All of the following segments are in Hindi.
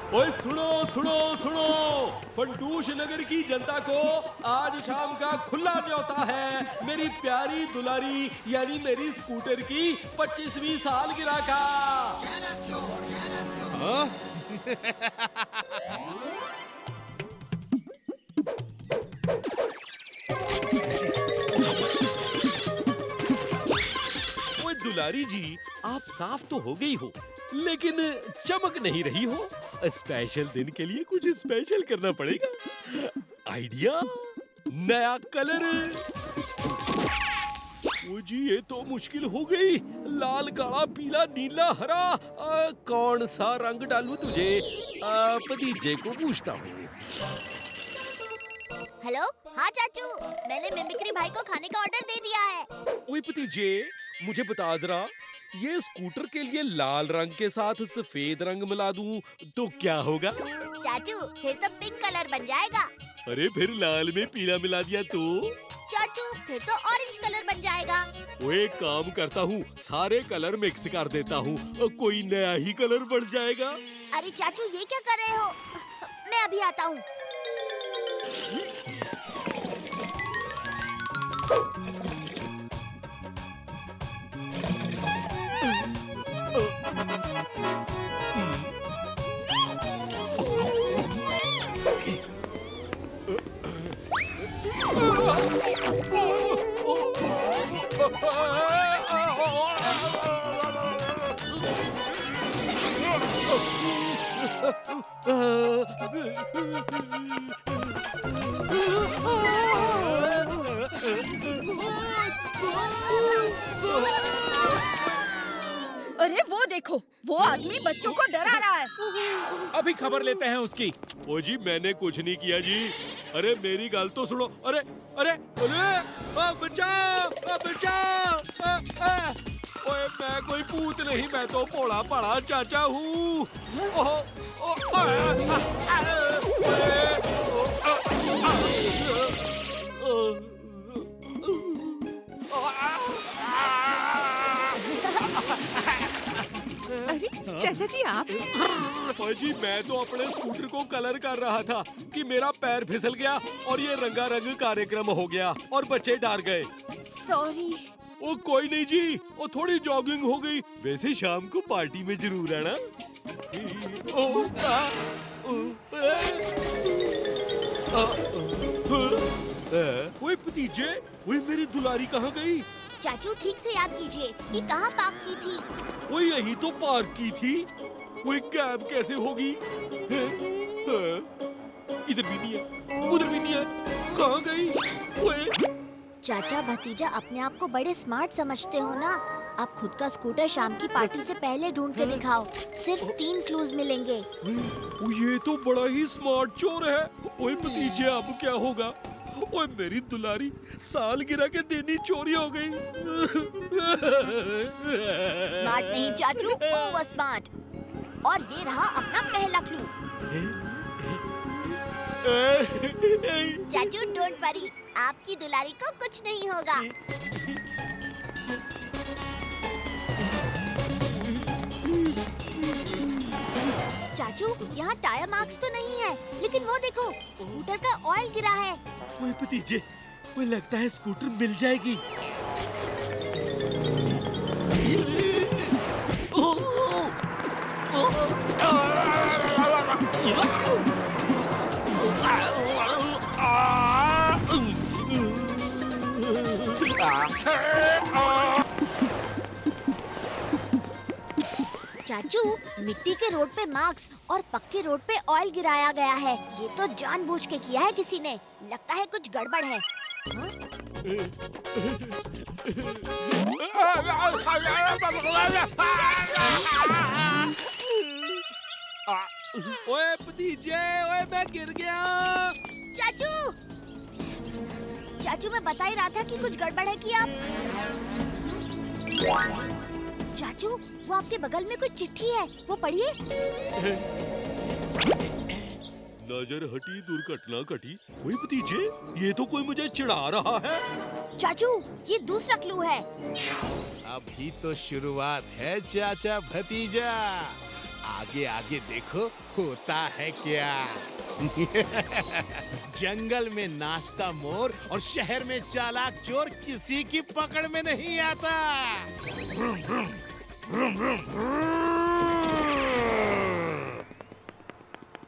ओए सुनो सुनो सुनो, फंटूश नगर की जनता को आज शाम का खुला न्योता है मेरी प्यारी दुलारी यानी मेरी स्कूटर की 25वीं सालगिरह का। हाँ? ओए दुलारी जी, आप साफ तो हो गई हो लेकिन चमक नहीं रही हो। स्पेशल दिन के लिए कुछ स्पेशल करना पड़ेगा। आइडिया, नया कलर। ओ जी, ये तो मुश्किल हो गई। लाल, काला, पीला, नीला, हरा, कौन सा रंग डालूं तुझे? भतीजे को पूछता हूँ। हेलो, हाँ चाचू, मैंने मिमिक्री भाई को खाने का ऑर्डर दे दिया है। ओए भतीजे, मुझे बता जरा, ये स्कूटर के लिए लाल रंग के साथ सफेद रंग मिला दूं तो क्या होगा? चाचू, फिर तो पिंक कलर बन जाएगा। अरे फिर लाल में पीला मिला दिया तो? चाचू, फिर तो ऑरेंज कलर बन जाएगा। वो एक काम करता हूँ, सारे कलर मिक्स कर देता हूँ, कोई नया ही कलर बन जाएगा। अरे चाचू, ये क्या कर रहे हो? मैं अभी आता हूँ। अरे वो देखो, वो आदमी बच्चों को डरा रहा है। अभी खबर लेते हैं उसकी। ओ जी, मैंने कुछ नहीं किया जी। अरे मेरी गल तो सुनो। अरे अरे अरे बचाओ बचाओ। ओए मैं कोई भूत नहीं, मैं तो भोला भाला चाचा हूँ। अरे चाचा जी, आप? जी, मैं तो अपने स्कूटर को कलर कर रहा था कि मेरा पैर फिसल गया और ये रंगारंग कार्यक्रम हो गया और बच्चे डर गए। सॉरी। ओ कोई नहीं जी, वो थोड़ी जॉगिंग हो गई। वैसे शाम को पार्टी में जरूर आना। ओए भतीजे, ओए मेरी दुलारी कहाँ गई? चाचू, ठीक से याद कीजिए कि कहाँ पार्क की थी। वो यही तो पार्क की थी। वो कैब कैसे होगी? इधर भी नहीं है, उधर भी नहीं है, कहाँ गई? ओए चाचा भतीजा अपने आप को बड़े स्मार्ट समझते हो ना। आप खुद का स्कूटर शाम की पार्टी से पहले ढूंढ के दिखाओ। सिर्फ 3 क्लूज मिलेंगे। ओ ये तो बड़ा ही स्मार्ट चोर है। ओए भतीजे, अब क्या होगा? ओए मेरी दुलारी, सालगिरह के दिन ही चोरी हो गई। स्मार्ट नहीं चाचू, ओवर स्मार्ट। और ये रहा अपना पहला क्लू। चाचू डोंट वरी, आपकी दुलारी को कुछ नहीं होगा। चाचू, यहाँ टायर मार्क्स तो नहीं है, लेकिन वो देखो, स्कूटर का ऑयल गिरा है। ओए भतीजे, ओए लगता है स्कूटर मिल जाएगी। चाचू, मिट्टी के रोड पे मार्क्स और पक्के रोड पे ऑयल गिराया गया है। ये तो जानबूझ के किया है किसी ने। लगता है कुछ गड़बड़ है। ओए भतीजे, ओए मैं गिर गया। चाचू, चाचू मैं बता ही रहा था कि कुछ गड़बड़ है। कि आप चाचू, वो आपके बगल में कुछ चिट्ठी है, वो पढ़िए। नजर हटी दुर्घटना घटी। ओए भतीजे, ये तो कोई मुझे चिढ़ा रहा है। चाचू, ये दूसरा क्लू है। अभी तो शुरुआत है चाचा भतीजा, आगे आगे आगे देखो होता है क्या। जंगल में नाचता मोर और शहर में चालाक चोर किसी की पकड़ में नहीं आता।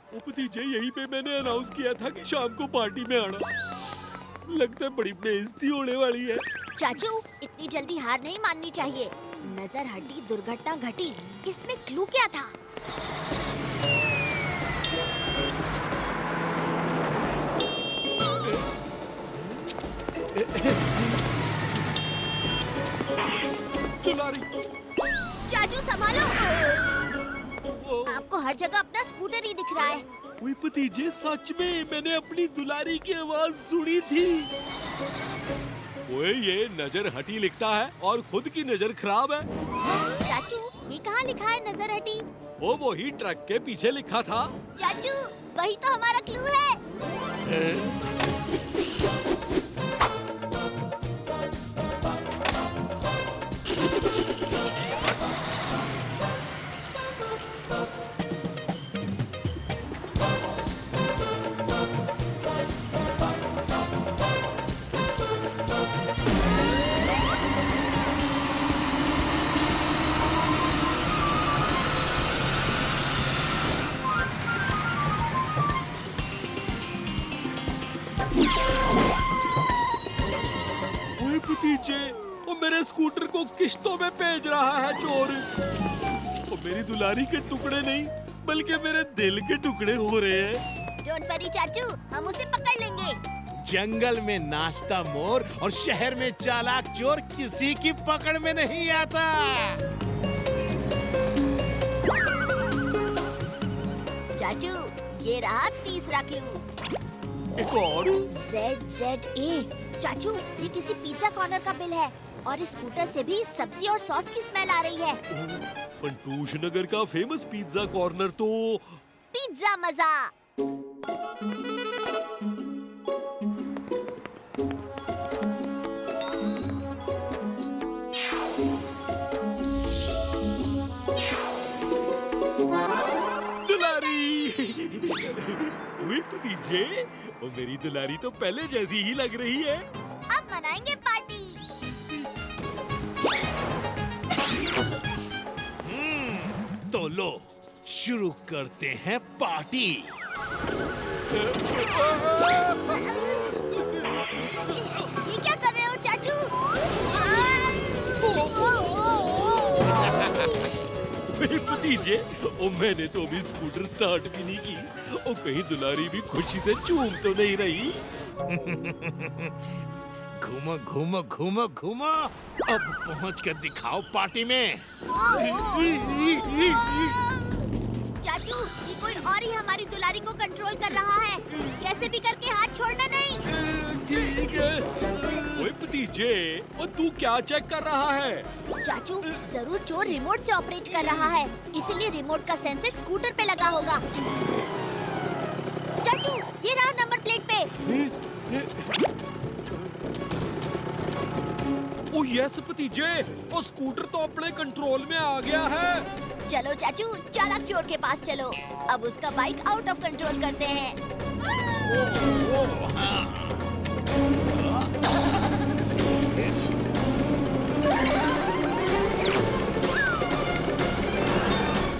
ओ भतीजे, यहीं पे मैंने अनाउंस किया था कि शाम को पार्टी में आना। लगता है बड़ी बेइज्जती होने वाली है। चाचू, इतनी जल्दी हार नहीं माननी चाहिए। नजर हटी, दुर्घटना घटी, इसमें क्लू क्या था? दुलारी, चाचू संभालो, आपको हर जगह अपना स्कूटर ही दिख रहा है। ओए भतीजे, सच में मैंने अपनी दुलारी की आवाज सुनी थी। ओए, ये नजर हटी लिखता है और खुद की नजर खराब है। चाचू, ये कहाँ लिखा है नजर हटी? वो वही ट्रक के पीछे लिखा था। चाचू, वही तो हमारा क्लू है। ओए भतीजे, वो मेरे स्कूटर को किश्तों में भेज रहा है चोर। वो मेरी दुलारी के टुकड़े नहीं बल्कि मेरे दिल के टुकड़े हो रहे हैं। डोंट वरी चाचू, हम उसे पकड़ लेंगे। जंगल में नाचता मोर और शहर में चालाक चोर किसी की पकड़ में नहीं आता। चाचू, ये रहा तीसरा क्लू। एक और। ZZA। चाचू, ये किसी पिज्जा कॉर्नर का बिल है और इस स्कूटर से भी सब्जी और सॉस की स्मेल आ रही है। फंटूश नगर का फेमस पिज्जा कॉर्नर तो पिज्जा मजा। दुलारी। ओए भतीजे, वो मेरी दुलारी तो पहले जैसी ही लग रही है। अब मनाएंगे पार्टी। तो लो शुरू करते हैं पार्टी। ये क्या कर रहे हो चाचू? ओए भतीजे, ओ मैंने तो अभी स्कूटर स्टार्ट भी नहीं की। ओ कहीं दुलारी भी खुशी से झूम तो नहीं रही। घूमो घूमो घूमो घूमो, अब पहुंच कर दिखाओ पार्टी में। चाचू, ये कोई और ही हमारी दुलारी को कंट्रोल कर रहा है। कैसे भी करके हाथ छोड़ना नहीं। ठीक है। ओए भतीजे, ओ तू क्या चेक कर रहा है? चाचू, जरूर चोर रिमोट से ऑपरेट कर रहा है, इसीलिए रिमोट का सेंसर स्कूटर पे लगा होगा। चाचू, ये रहा नंबर प्लेट पे। ओ यस भतीजे, ओ स्कूटर तो अपने कंट्रोल में आ गया है। चलो चाचू, चालाक चोर के पास चलो। अब उसका बाइक आउट ऑफ कंट्रोल करते हैं।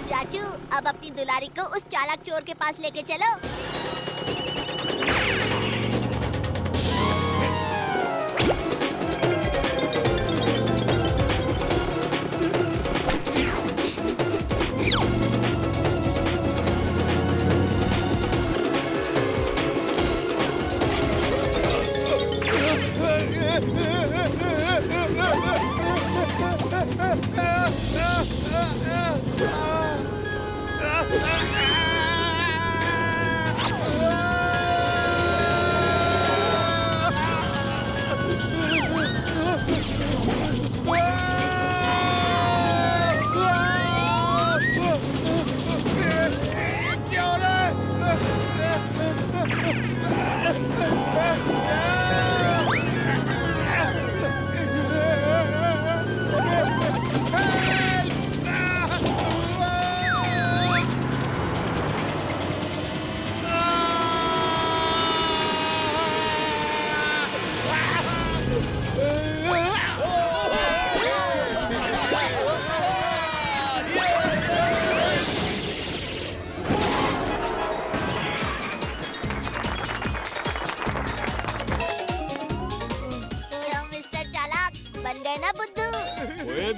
चाचू, अब अपनी दुलारी को उस चालाक चोर के पास लेके चलो।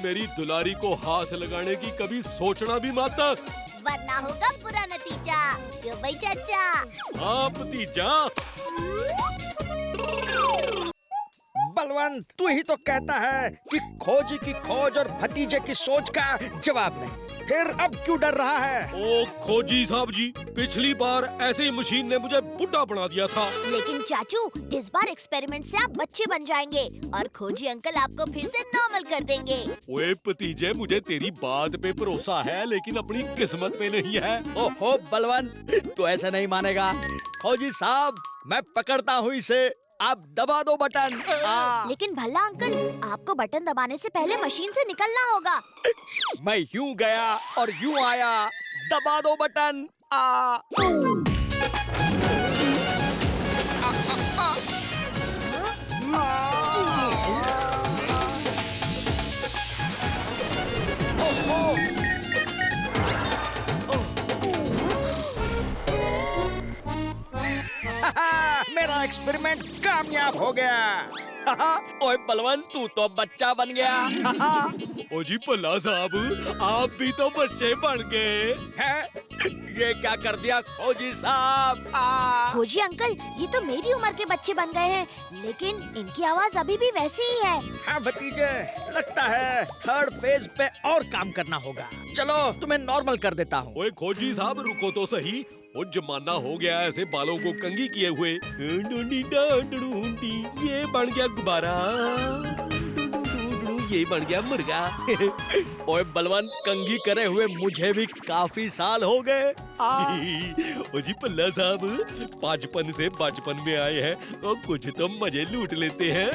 मेरी दुलारी को हाथ लगाने की कभी सोचना भी मत। वरना होगा बुरा नतीजा। क्यों भाई चाचा? हाँ भतीजा। बलवंत, तू ही तो कहता है कि खोजी की खोज और भतीजे की सोच का जवाब नहीं, फिर अब क्यों डर रहा है? ओ खोजी साहब जी, पिछली बार ऐसे ही मशीन ने मुझे बुढ़ा बना दिया था। लेकिन चाचू, इस बार एक्सपेरिमेंट से आप बच्चे बन जाएंगे और खोजी अंकल आपको फिर से नॉर्मल कर देंगे। ओए भतीजे, मुझे तेरी बात पे भरोसा है, लेकिन अपनी किस्मत पे नहीं है। ओहो बलवंत, तू ऐसे नहीं मानेगा। खोजी साहब, मैं पकड़ता हूँ इसे, आप दबा दो बटन। लेकिन भल्ला अंकल, आपको बटन दबाने से पहले मशीन से निकलना होगा। मैं यूं गया और यूं आया, दबा दो बटन। मेरा एक्सपेरिमेंट कामयाब हो गया। ओए बलवंत, तू तो बच्चा बन गया। ओ जी भल्ला साहब, आप भी तो बच्चे बन गए। हैं? ये क्या कर दिया खोजी साहब? खोजी अंकल, ये तो मेरी उम्र के बच्चे बन गए हैं, लेकिन इनकी आवाज अभी भी वैसी ही है। हाँ भतीजे, लगता है थर्ड फेज पे और काम करना होगा। चलो तुम्हें नॉर्मल कर देता हूँ। ओए खोजी साहब, रुको तो सही। वो जमाना हो गया ऐसे बालों को कंघी किए हुए। ये बन गया गुब्बारा, ये बन गया मुर्गा। ओए बलवंत, कंघी करे हुए मुझे भी काफी साल हो गए। ओ जी पल्ला साहब, बचपन से बचपन में आए हैं और कुछ तो मजे लूट लेते हैं।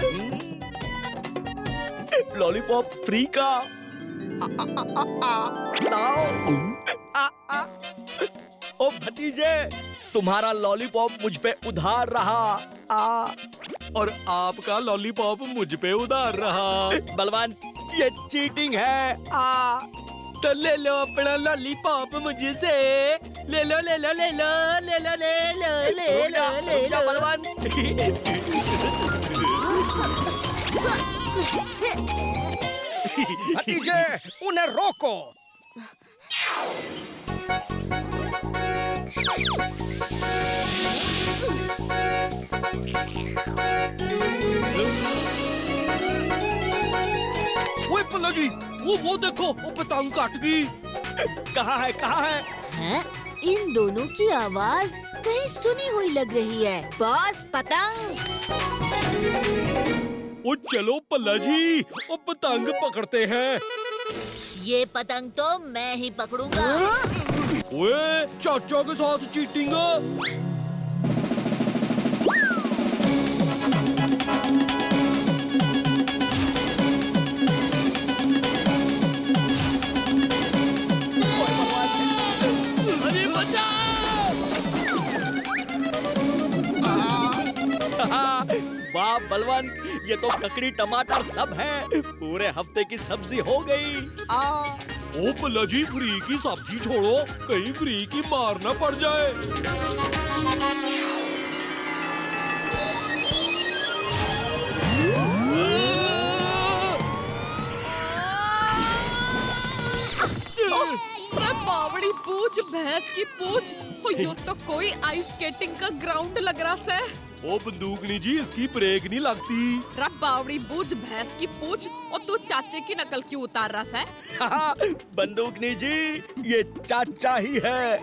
लॉलीपॉप फ्री का। लाओ। ओ भतीजे, तुम्हारा लॉलीपॉप मुझ पे उधार रहा। और आपका लॉलीपॉप मुझ पे उधार रहा। बलवंत, ये चीटिंग है। तो ले लो अपना लॉलीपॉप मुझसे। ले लो ले लो ले लो ले लो ले लो ले लो ले लो। बलवंत। भतीजे, उन्हें रोको। ओए पल्ला जी, वो देखो, वो पतंग काट गई। कहाँ है, कहाँ है? हैं? इन दोनों की आवाज कहीं सुनी हुई लग रही है। बॉस, पतंग। ओ चलो पल्ला जी, वो पतंग पकड़ते हैं। ये पतंग तो मैं ही पकड़ूंगा। ओए, चाचा के साथ चीटिंग। अरे बचाओ! वाह बलवंत, ये तो ककड़ी टमाटर सब है। पूरे हफ्ते की सब्जी हो गई। ओ पल्ला जी, फ्री की सब्जी छोड़ो, कहीं फ्री की मार ना पड़ जाए। बावड़ी पूछ, भैंस की पूछ। ये तो कोई आइस स्केटिंग का ग्राउंड लग रहा है। ओ बंदूकनी जी, इसकी ब्रेक नहीं लगती। बावड़ी बूझ, भैंस की पूछ, और तू चाचे की नकल क्यों उतार रहा है? बंदूकनी जी, ये चाचा ही है।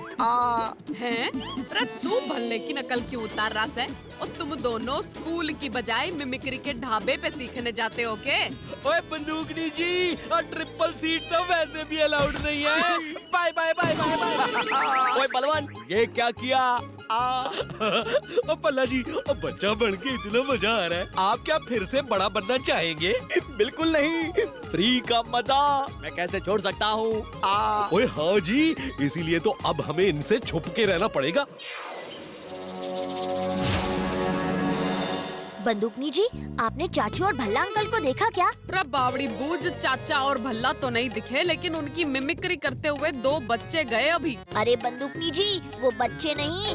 हैं? अरे तू भल्ले की नकल क्यों उतार रहा है? और तुम दोनों स्कूल की बजाय मिमिक्री के ढाबे पे सीखने जाते हो के? ओए बंदूकनी जी, ट्रिपल सीट तो वैसे भी अलाउड नहीं है। Bye bye bye bye bye. ओए बलवंत, ये क्या किया? ओ पल्ला जी, ओ बच्चा बन के इतना मजा आ रहा है। आप क्या फिर से बड़ा बनना चाहेंगे? बिल्कुल नहीं, फ्री का मजा मैं कैसे छोड़ सकता हूँ? ओए हाँ जी, इसीलिए तो अब हमें इनसे छुप के रहना पड़ेगा। बंदूकनी जी, आपने चाचू और भल्ला अंकल को देखा क्या? बावड़ी बूझ, चाचा और भल्ला तो नहीं दिखे, लेकिन उनकी मिमिक्री करते हुए 2 बच्चे गए अभी। अरे बंदूकनी जी, वो बच्चे नहीं।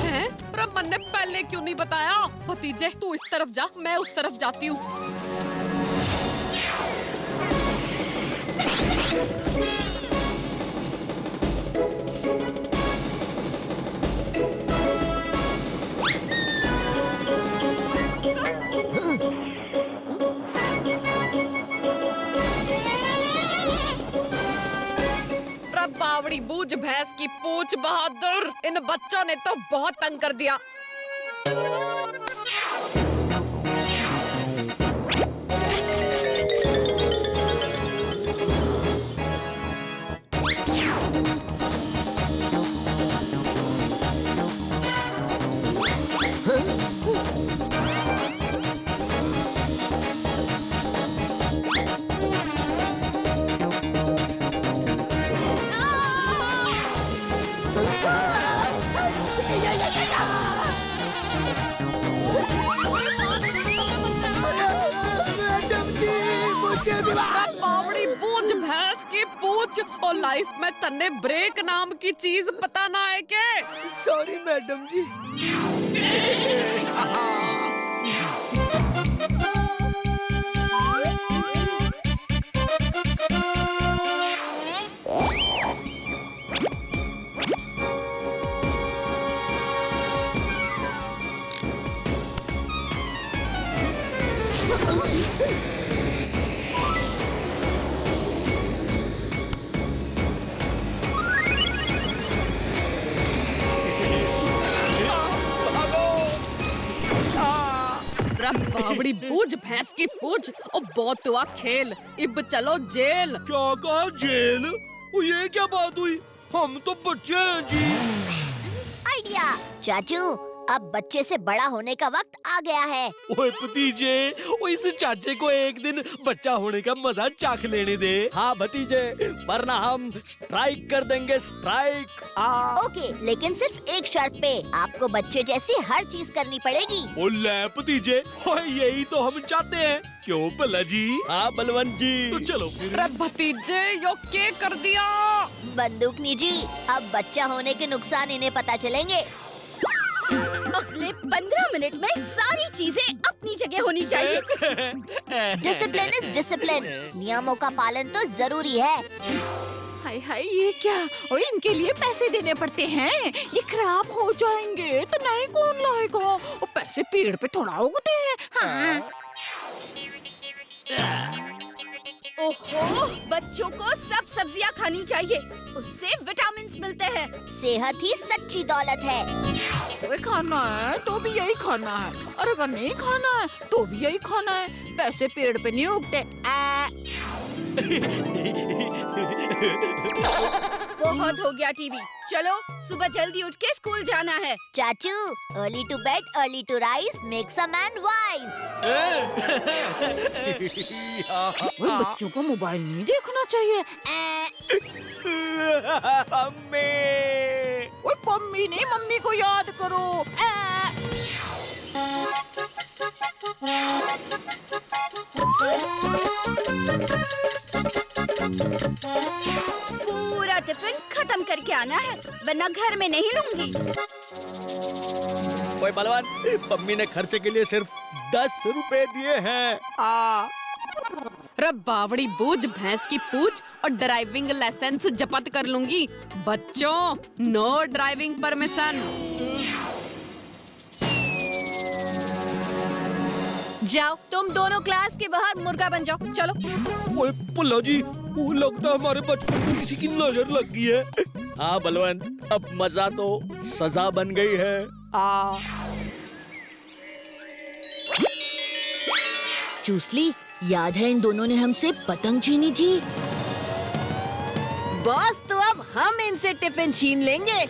हैं? तुमने पहले क्यों नहीं बताया? भतीजे तू इस तरफ जा, मैं उस तरफ जाती हूँ। बावड़ी बूझ भैंस की पूछ बहादुर, इन बच्चों ने तो बहुत तंग कर दिया। बावड़ी बूझ भैंस की पूछ, और लाइफ में तन्ने ब्रेक नाम की चीज पता ना है के? सॉरी मैडम जी। बावड़ी बूझ भैंस की पूछ, और बहुत हुआ खेल, इब चलो जेल। क्या कहा जेल? ओ ये क्या बात हुई? हम तो बच्चे हैं जी। आइडिया चाचू, अब बच्चे से बड़ा होने का वक्त आ गया है। ओए भतीजे, ओ इस चाचे को एक दिन बच्चा होने का मजा चाख लेने दे। हाँ भतीजे, वरना हम स्ट्राइक कर देंगे, स्ट्राइक। ओके, लेकिन सिर्फ एक शर्त पे, आपको बच्चे जैसी हर चीज करनी पड़ेगी। ओ ले भतीजे, ओए यही तो हम चाहते हैं, क्यों भला जी? हाँ बलवंत जी। तो चलो फिर। अरे भतीजे यो क्या कर दिया? बंदूकनी जी, अब बच्चा होने के नुकसान इन्हें पता चलेंगे। अगले 15 मिनट में सारी चीजें अपनी जगह होनी चाहिए। डिसिप्लिन इज डिसिप्लिन, नियमों का पालन तो जरूरी है। हाय हाय, ये क्या? और इनके लिए पैसे देने पड़ते हैं, ये खराब हो जाएंगे तो नए कौन लाएगा? और पैसे पेड़ पे थोड़ा उगते हैं। हाँ। ओहो, बच्चों को सब सब्जियां खानी चाहिए, उससे विटामिन्स मिलते हैं। सेहत ही सच्ची दौलत है। अरे खाना है तो भी यही खाना है, और अगर नहीं खाना है तो भी यही खाना है। पैसे पेड़ पे नहीं उगते। बहुत हो गया टीवी, चलो सुबह जल्दी उठ के स्कूल जाना है। चाचू, early to bed early to rise makes a man wise. बच्चों को मोबाइल नहीं देखना चाहिए। ओए मम्मी नहीं, मम्मी को याद करो। पूरा टिफिन खत्म करके आना है, वरना घर में नहीं लूंगी। ओए बलवान, मम्मी ने खर्चे के लिए सिर्फ 10 रुपए दिए हैं। अरे बावड़ी बूझ भैंस की पूछ, और ड्राइविंग लाइसेंस जब्त कर लूंगी। बच्चों, नो ड्राइविंग परमिशन। जाओ, तुम दोनों क्लास के बाहर मुर्गा बन जाओ, चलो। ओए भला जी, वो लगता है हमारे बचपन को किसी की नजर लग गई है। हाँ बलवंत, अब मजा तो सजा बन गई है। चूसली, याद है इन दोनों ने हमसे पतंग छीनी थी? बॉस, तो अब हम इनसे टिफिन छीन लेंगे।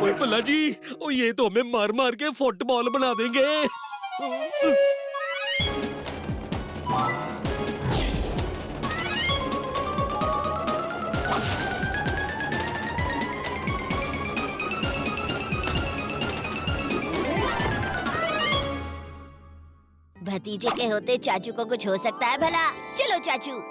ओए भला जी, ओ ये तो हमें मार मार के फुटबॉल बना देंगे। भतीजे के होते चाचू को कुछ हो सकता है भला। चलो चाचू।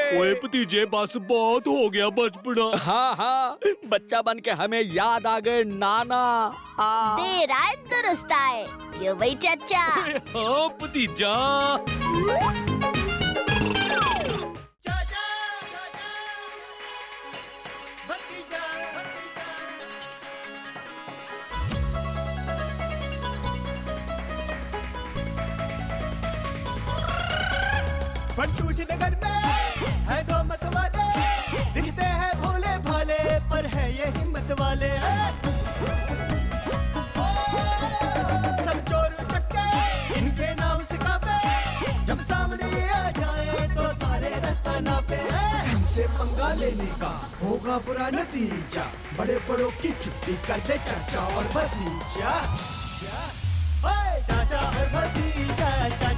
ओए भतीजे बस बहुत हो गया बचपना। हाँ हाँ, बच्चा बन के हमें याद आ गए नाना। देर आए दुरुस्त आए, क्यों भाई चाचा? हाँ भतीजा। फंटूश नगर में है दो मत वाले, दिखते हैं भोले भाले पर है ये हिम्मत वाले। सब चोर चक्के इनके नाम सिखावे, जब सामने आ जाए तो सारे रास्ता नापे। हमसे पंगा लेने का होगा बुरा नतीजा, बड़े बड़ों की छुट्टी कर दे चाचा और भतीजा। चाचा और भतीजा, चाचा